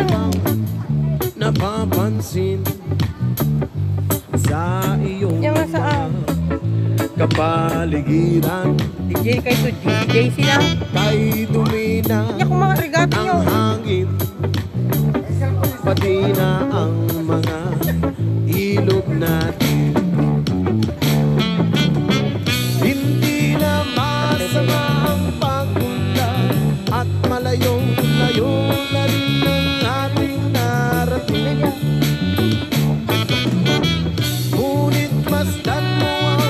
bang napapansin sa iyong Yan nga saan? kapaligiran? DJ kay to DJ sila. Kay dumi na Yan kung mga regata nyo. ang hangin, pati na ang mga ilog natin. Hindi na masama ang pagpunta at malayong-layo na rin ang ating narating. Ngunit masdan mo ang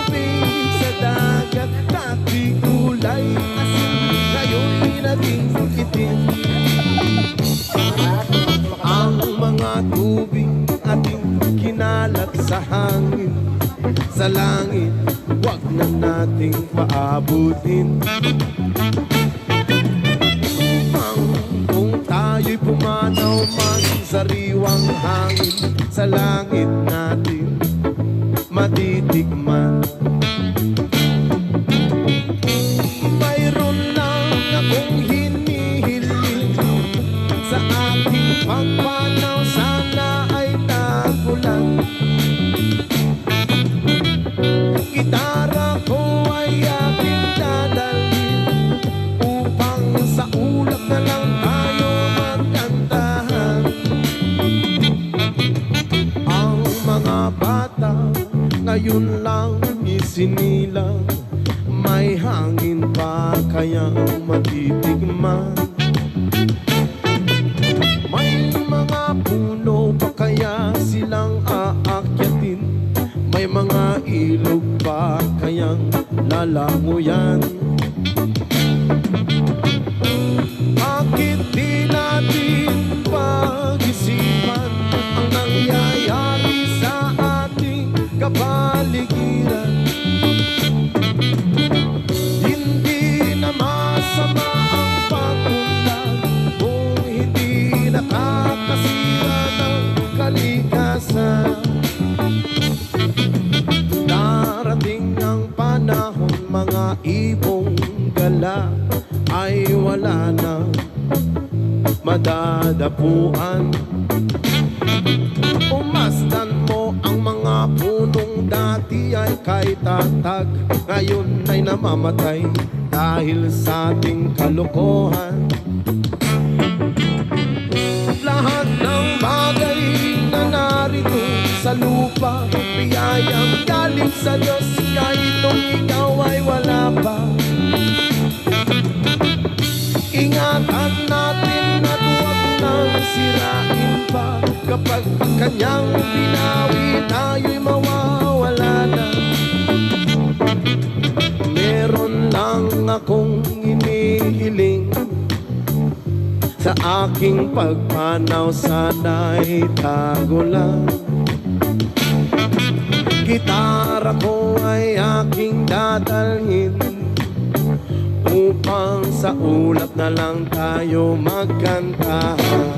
tubig sa dagat, dati kulay asin, ngayon'y naging itim. Ang mga tubig ating kinalat sa hangin, sa langit, wag na nating paabutin. Kung tayo'y pumanaw man sa riwang hangin, sa langit natin matitikman. Mayroon lang akong hinihiling sa ating pagpanaw, sana ay tagulan. Gitara ko ay aking dadalhin upang sa ulap na lang tayo magkantahan. Ang mga bata ngayon lang isinilang, may hangin pa kayang matitikman. May mga puno pa kaya silang aakyatin, may mga ilog pa kayang lalanguyan. Bakit di natin pag-isipan ang nangyayari sa ating kapaligiran? Hindi na masama ang pagpunlad kung hindi nakakasira ng kalikasan. Darating ang panahon, mga ibong gala ay wala na madadapuan. Umasdan mo ang mga punong dati ay kay tatag, ngayon ay namamatay dahil sa ating kalokohan. Lahat ng bagay na narito sa lupa, biyayang galing sa Diyos, kahit nung ikaw ay wala pa. Ingatan natin at huwag nang sirain pa, kapag kanyang binawi tayo'y mawawala na. Meron lang akong inihiling sa aking pagpanaw, sana'y tago lang. Gitara ko ay aking dadalhin upang sa ulap na lang tayo magkantahan.